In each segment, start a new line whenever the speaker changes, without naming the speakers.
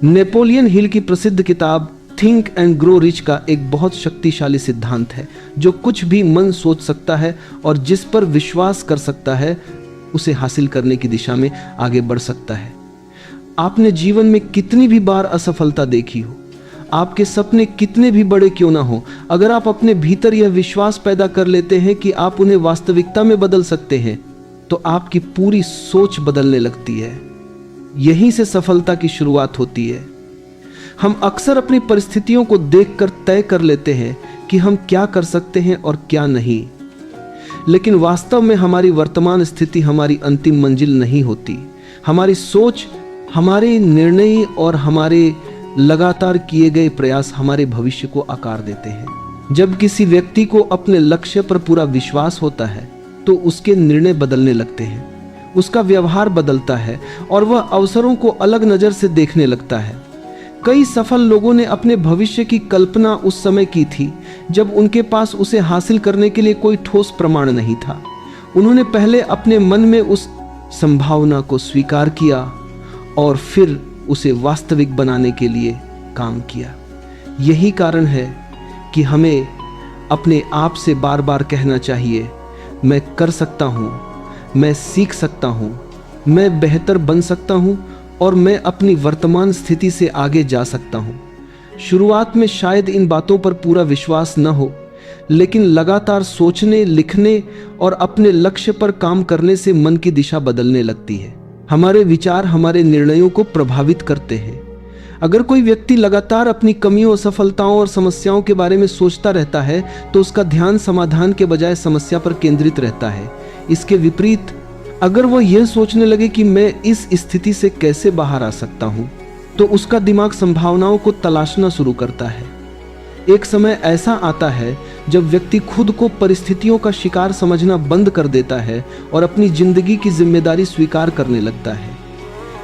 Napoleon Hill की प्रसिद्ध किताब थिंक एंड ग्रो रिच का एक बहुत शक्तिशाली सिद्धांत है। जो कुछ भी मन सोच सकता है और जिस पर विश्वास कर सकता है उसे हासिल करने की दिशा में आगे बढ़ सकता है। आपने जीवन में कितनी भी बार असफलता देखी हो, आपके सपने कितने भी बड़े क्यों ना हो, अगर आप अपने भीतर यह विश्वास पैदा कर लेते हैं कि आप उन्हें वास्तविकता में बदल सकते हैं तो आपकी पूरी सोच बदलने लगती है। यहीं से सफलता की शुरुआत होती है। हम अक्सर अपनी परिस्थितियों को देखकर तय कर लेते हैं कि हम क्या कर सकते हैं और क्या नहीं, लेकिन वास्तव में हमारी वर्तमान स्थिति हमारी अंतिम मंजिल नहीं होती। हमारी सोच, हमारे निर्णय और हमारे लगातार किए गए प्रयास हमारे भविष्य को आकार देते हैं। जब किसी व्यक्ति को अपने लक्ष्य पर पूरा विश्वास होता है तो उसके निर्णय बदलने लगते हैं, उसका व्यवहार बदलता है और वह अवसरों को अलग नजर से देखने लगता है। कई सफल लोगों ने अपने भविष्य की कल्पना उस समय की थी जब उनके पास उसे हासिल करने के लिए कोई ठोस प्रमाण नहीं था। उन्होंने पहले अपने मन में उस संभावना को स्वीकार किया और फिर उसे वास्तविक बनाने के लिए काम किया। यही कारण है कि हमें अपने आप से बार बार कहना चाहिए, मैं कर सकता हूँ, मैं सीख सकता हूँ, मैं बेहतर बन सकता हूँ और मैं अपनी वर्तमान स्थिति से आगे जा सकता हूँ। शुरुआत में शायद इन बातों पर पूरा विश्वास न हो, लेकिन लगातार सोचने, लिखने और अपने लक्ष्य पर काम करने से मन की दिशा बदलने लगती है। हमारे विचार हमारे निर्णयों को प्रभावित करते हैं। अगर कोई व्यक्ति लगातार अपनी कमियों, असफलताओं और समस्याओं के बारे में सोचता रहता है तो उसका ध्यान समाधान के बजाय समस्या पर केंद्रित रहता है। इसके विपरीत अगर वह यह सोचने लगे कि मैं इस स्थिति से कैसे बाहर आ सकता हूं, तो उसका दिमाग संभावनाओं को तलाशना शुरू करता है। एक समय ऐसा आता है जब व्यक्ति खुद को परिस्थितियों का शिकार समझना बंद कर देता है और अपनी जिंदगी की जिम्मेदारी स्वीकार करने लगता है।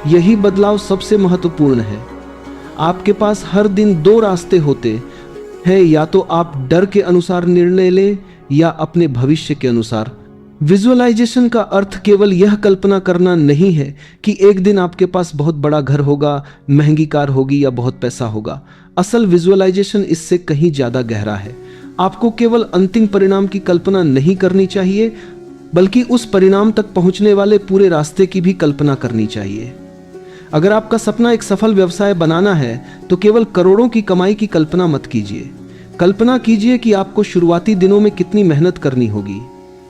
यही बदलाव सबसे महत्वपूर्ण है। आपके पास हर दिन दो रास्ते होते हैं, या तो आप डर के अनुसार निर्णय लें या अपने भविष्य के अनुसार। विजुअलाइजेशन का अर्थ केवल यह कल्पना करना नहीं है कि एक दिन आपके पास बहुत बड़ा घर होगा, महंगी कार होगी या बहुत पैसा होगा। असल विजुअलाइजेशन इससे कहीं ज्यादा गहरा है। आपको केवल अंतिम परिणाम की कल्पना नहीं करनी चाहिए, बल्कि उस परिणाम तक पहुंचने वाले पूरे रास्ते की भी कल्पना करनी चाहिए। अगर आपका सपना एक सफल व्यवसाय बनाना है तो केवल करोड़ों की कमाई की कल्पना मत कीजिए। कल्पना कीजिए कि आपको शुरुआती दिनों में कितनी मेहनत करनी होगी।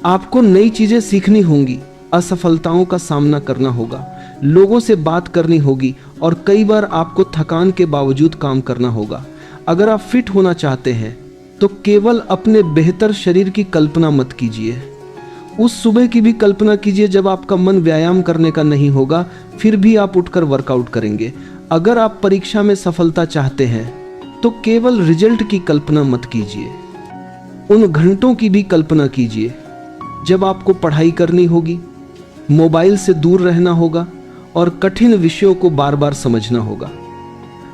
आपको नई चीजें सीखनी होंगी, असफलताओं का सामना करना होगा, लोगों से बात करनी होगी और कई बार आपको थकान के बावजूद काम करना होगा। अगर आप फिट होना चाहते हैं तो केवल अपने बेहतर शरीर की कल्पना मत कीजिए, उस सुबह की भी कल्पना कीजिए जब आपका मन व्यायाम करने का नहीं होगा, फिर भी आप उठकर वर्कआउट करेंगे। अगर आप परीक्षा में सफलता चाहते हैं तो केवल रिजल्ट की कल्पना मत कीजिए, उन घंटों की भी कल्पना कीजिए जब आपको पढ़ाई करनी होगी, मोबाइल से दूर रहना होगा और कठिन विषयों को बार बार समझना होगा।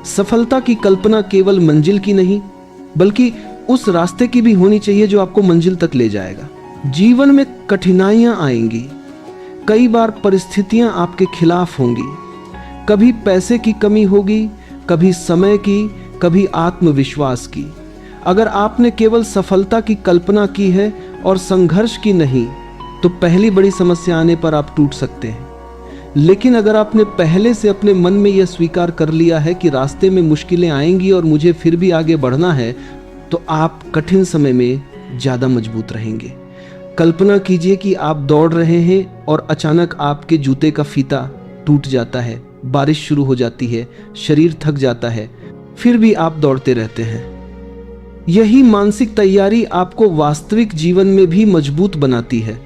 सफलता की कल्पना केवल मंजिल की नहीं, बल्कि उस रास्ते की भी होनी चाहिए जो आपको मंजिल तक ले जाएगा। जीवन में कठिनाइयां आएंगी, कई बार परिस्थितियां आपके खिलाफ होंगी, कभी पैसे की कमी होगी, कभी समय की, कभी आत्मविश्वास की। अगर आपने केवल सफलता की कल्पना की है और संघर्ष की नहीं, तो पहली बड़ी समस्या आने पर आप टूट सकते हैं। लेकिन अगर आपने पहले से अपने मन में यह स्वीकार कर लिया है कि रास्ते में मुश्किलें आएंगी और मुझे फिर भी आगे बढ़ना है, तो आप कठिन समय में ज्यादा मजबूत रहेंगे। कल्पना कीजिए कि आप दौड़ रहे हैं और अचानक आपके जूते का फीता टूट जाता है, बारिश शुरू हो जाती है, शरीर थक जाता है, फिर भी आप दौड़ते रहते हैं। यही मानसिक तैयारी आपको वास्तविक जीवन में भी मजबूत बनाती है।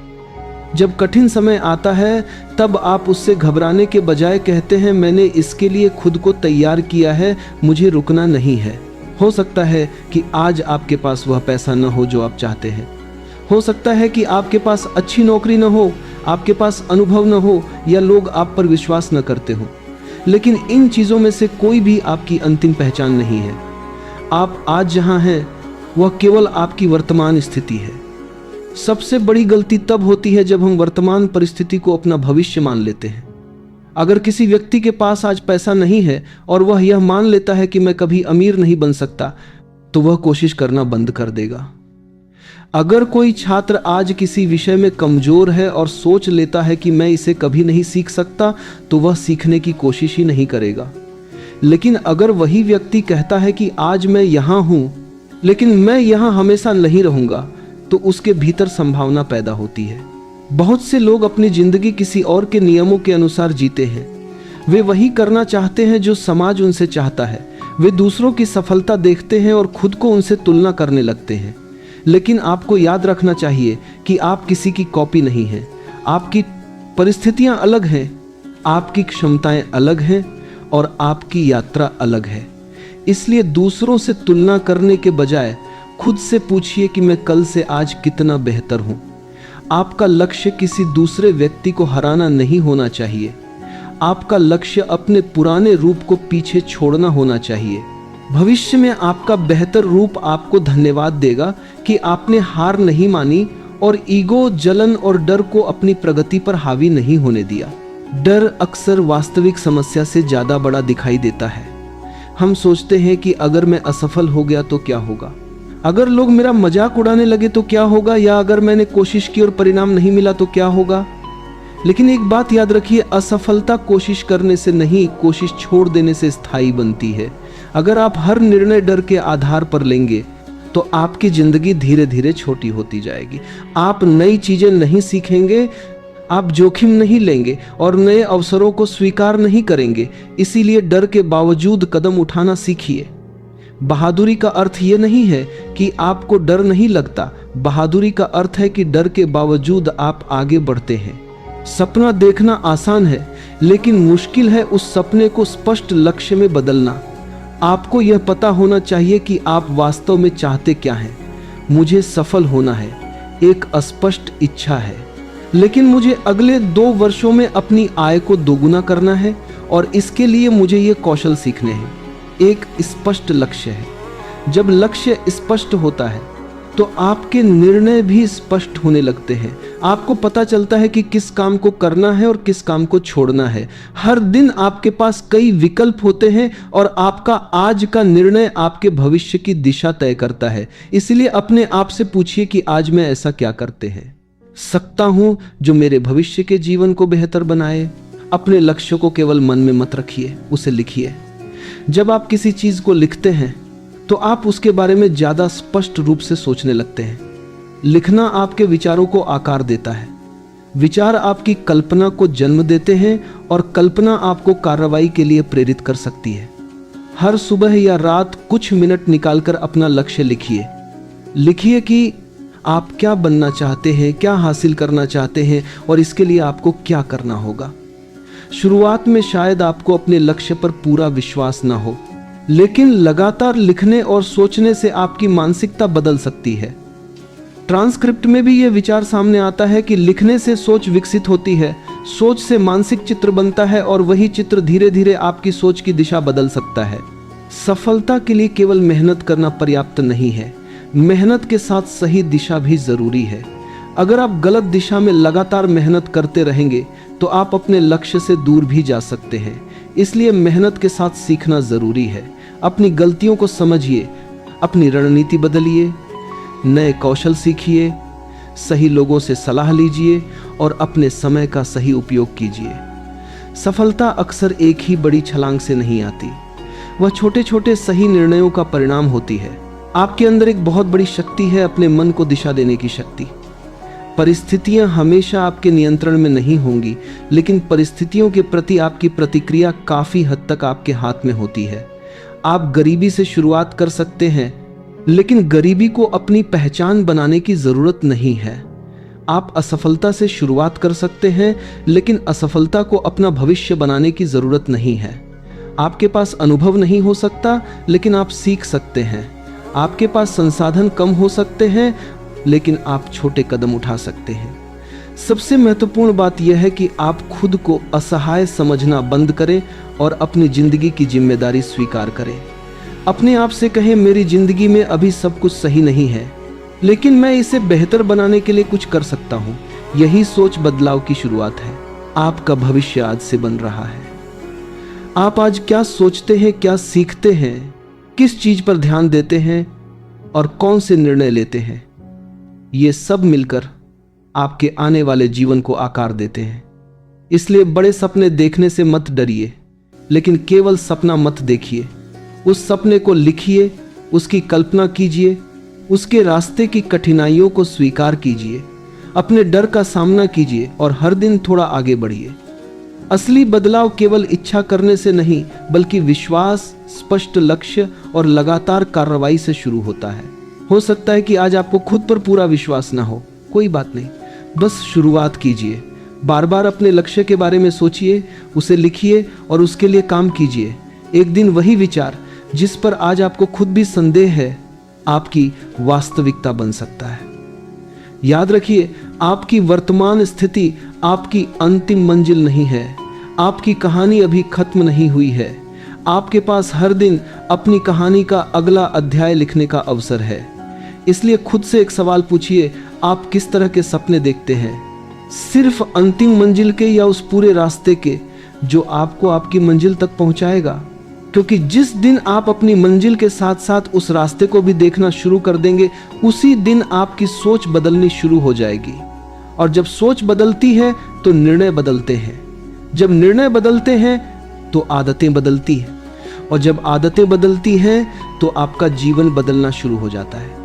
जब कठिन समय आता है तब आप उससे घबराने के बजाय कहते हैं, मैंने इसके लिए खुद को तैयार किया है, मुझे रुकना नहीं है। हो सकता है कि आज आपके पास वह पैसा न हो जो आप चाहते हैं, हो सकता है कि आपके पास अच्छी नौकरी न हो, आपके पास अनुभव न हो या लोग आप पर विश्वास न करते हो, लेकिन इन चीजों में से कोई भी आपकी अंतिम पहचान नहीं है। आप आज जहां हैं वह केवल आपकी वर्तमान स्थिति है। सबसे बड़ी गलती तब होती है जब हम वर्तमान परिस्थिति को अपना भविष्य मान लेते हैं। अगर किसी व्यक्ति के पास आज पैसा नहीं है और वह यह मान लेता है कि मैं कभी अमीर नहीं बन सकता, तो वह कोशिश करना बंद कर देगा। अगर कोई छात्र आज किसी विषय में कमजोर है और सोच लेता है कि मैं इसे कभी नहीं सीख सकता, तो वह सीखने की कोशिश ही नहीं करेगा। लेकिन अगर वही व्यक्ति कहता है कि आज मैं यहाँ हूँ, लेकिन मैं यहाँ हमेशा नहीं रहूँगा, तो उसके भीतर संभावना पैदा होती है। बहुत से लोग अपनी जिंदगी किसी और के नियमों के अनुसार जीते हैं। वे वही करना चाहते हैं जो समाज उनसे चाहता है। वे दूसरों की सफलता देखते हैं और खुद को उनसे तुलना करने लगते हैं। लेकिन आपको याद रखना चाहिए कि आप किसी की कॉपी नहीं हैं। आपकी परिस्थितियां अलग हैं, आपकी क्षमताएं अलग हैं और आपकी यात्रा अलग है। इसलिए दूसरों से तुलना करने के बजाय खुद से पूछिए कि मैं कल से आज कितना बेहतर हूं। आपका लक्ष्य किसी दूसरे व्यक्ति को हराना नहीं होना चाहिए। आपका लक्ष्य अपने पुराने रूप को पीछे छोड़ना होना चाहिए। भविष्य में आपका बेहतर रूप आपको धन्यवाद देगा कि आपने हार नहीं मानी और ईगो, जलन और डर को अपनी प्रगति पर हावी नहीं होने दिया। डर अक्सर वास्तविक समस्या से ज्यादा बड़ा दिखाई देता है। हम सोचते हैं कि अगर मैं असफल हो गया तो क्या होगा, अगर लोग मेरा मजाक उड़ाने लगे तो क्या होगा, या अगर मैंने कोशिश की और परिणाम नहीं मिला तो क्या होगा। लेकिन एक बात याद रखिए, असफलता कोशिश करने से नहीं, कोशिश छोड़ देने से स्थायी बनती है। अगर आप हर निर्णय डर के आधार पर लेंगे तो आपकी जिंदगी धीरे धीरे छोटी होती जाएगी। आप नई चीजें नहीं सीखेंगे, आप जोखिम नहीं लेंगे और नए अवसरों को स्वीकार नहीं करेंगे। इसीलिए डर के बावजूद कदम उठाना सीखिए। बहादुरी का अर्थ ये नहीं है कि आपको डर नहीं लगता। बहादुरी का अर्थ है कि डर के बावजूद आप आगे बढ़ते हैं। सपना देखना आसान है, लेकिन मुश्किल है उस सपने को स्पष्ट लक्ष्य में बदलना। आपको यह पता होना चाहिए कि आप वास्तव में चाहते क्या हैं। मुझे सफल होना है, एक अस्पष्ट इच्छा है, लेकिन मुझे अगले 2 वर्षों में अपनी आय को दोगुना करना है और इसके लिए मुझे ये कौशल सीखने हैं। एक स्पष्ट लक्ष्य है। जब लक्ष्य स्पष्ट होता है तो आपके निर्णय भी स्पष्ट होने लगते हैं। आपको पता चलता है कि किस काम को करना है और किस काम को छोड़ना है। हर दिन आपके पास कई विकल्प होते हैं और आपका आज का निर्णय आपके भविष्य की दिशा तय करता है। इसलिए अपने आप से पूछिए कि आज मैं ऐसा क्या करते हैं सकता हूं जो मेरे भविष्य के जीवन को बेहतर बनाए। अपने लक्ष्य को केवल मन में मत रखिए, उसे लिखिए। जब आप किसी चीज को लिखते हैं तो आप उसके बारे में ज्यादा स्पष्ट रूप से सोचने लगते हैं। लिखना आपके विचारों को आकार देता है। विचार आपकी कल्पना को जन्म देते हैं और कल्पना आपको कार्रवाई के लिए प्रेरित कर सकती है। हर सुबह या रात कुछ मिनट निकालकर अपना लक्ष्य लिखिए। लिखिए कि आप क्या बनना चाहते हैं, क्या हासिल करना चाहते हैं और इसके लिए आपको क्या करना होगा। शुरुआत में शायद आपको अपने लक्ष्य पर पूरा विश्वास न हो, लेकिन लगातार लिखने और सोचने से आपकी मानसिकता बदल सकती है। ट्रांसक्रिप्ट में भी यह विचार सामने आता है कि लिखने से सोच विकसित होती है, सोच से मानसिक चित्र बनता है और वही चित्र धीरे धीरे आपकी सोच की दिशा बदल सकता है। सफलता के लिए केवल मेहनत करना पर्याप्त नहीं है, मेहनत के साथ सही दिशा भी जरूरी है। अगर आप गलत दिशा में लगातार मेहनत करते रहेंगे तो आप अपने लक्ष्य से दूर भी जा सकते हैं। इसलिए मेहनत के साथ सीखना जरूरी है। अपनी गलतियों को समझिए, अपनी रणनीति बदलिए, नए कौशल सीखिए, सही लोगों से सलाह लीजिए और अपने समय का सही उपयोग कीजिए। सफलता अक्सर एक ही बड़ी छलांग से नहीं आती, वह छोटे छोटे सही निर्णयों का परिणाम होती है। आपके अंदर एक बहुत बड़ी शक्ति है, अपने मन को दिशा देने की शक्ति। परिस्थितियां हमेशा आपके नियंत्रण में नहीं होंगी, लेकिन परिस्थितियों के प्रति आपकी प्रतिक्रिया काफी हद तक आपके हाथ में होती है। आप गरीबी से शुरुआत कर सकते हैं, लेकिन गरीबी को अपनी पहचान बनाने की जरूरत नहीं है। आप असफलता से शुरुआत कर सकते हैं, लेकिन असफलता को अपना भविष्य बनाने की जरूरत नहीं है। आपके पास अनुभव नहीं हो सकता, लेकिन आप सीख सकते हैं। आपके पास संसाधन कम हो सकते हैं, लेकिन आप छोटे कदम उठा सकते हैं। सबसे महत्वपूर्ण बात यह है कि आप खुद को असहाय समझना बंद करें और अपनी जिंदगी की जिम्मेदारी स्वीकार करें। अपने आप से कहें, मेरी जिंदगी में अभी सब कुछ सही नहीं है, लेकिन मैं इसे बेहतर बनाने के लिए कुछ कर सकता हूं। यही सोच बदलाव की शुरुआत है। आपका भविष्य आज से बन रहा है। आप आज क्या सोचते हैं, क्या सीखते हैं, किस चीज पर ध्यान देते हैं और कौन से निर्णय लेते हैं, ये सब मिलकर आपके आने वाले जीवन को आकार देते हैं। इसलिए बड़े सपने देखने से मत डरिए, लेकिन केवल सपना मत देखिए। उस सपने को लिखिए, उसकी कल्पना कीजिए, उसके रास्ते की कठिनाइयों को स्वीकार कीजिए, अपने डर का सामना कीजिए और हर दिन थोड़ा आगे बढ़िए। असली बदलाव केवल इच्छा करने से नहीं, बल्कि विश्वास, स्पष्ट लक्ष्य और लगातार कार्रवाई से शुरू होता है। हो सकता है कि आज आपको खुद पर पूरा विश्वास ना हो, कोई बात नहीं, बस शुरुआत कीजिए। बार बार अपने लक्ष्य के बारे में सोचिए, उसे लिखिए और उसके लिए काम कीजिए। एक दिन वही विचार जिस पर आज आपको खुद भी संदेह है, आपकी वास्तविकता बन सकता है। याद रखिए, आपकी वर्तमान स्थिति आपकी अंतिम मंजिल नहीं है। आपकी कहानी अभी खत्म नहीं हुई है। आपके पास हर दिन अपनी कहानी का अगला अध्याय लिखने का अवसर है। इसलिए खुद से एक सवाल पूछिए, आप किस तरह के सपने देखते हैं? सिर्फ अंतिम मंजिल के या उस पूरे रास्ते के जो आपको आपकी मंजिल तक पहुंचाएगा? क्योंकि जिस दिन आप अपनी मंजिल के साथ साथ उस रास्ते को भी देखना शुरू कर देंगे, उसी दिन आपकी सोच बदलनी शुरू हो जाएगी। और जब सोच बदलती है तो निर्णय बदलते हैं। जब निर्णय बदलते हैं तो आदतें बदलती हैं, और जब आदतें बदलती हैं तो आपका जीवन बदलना शुरू हो जाता है।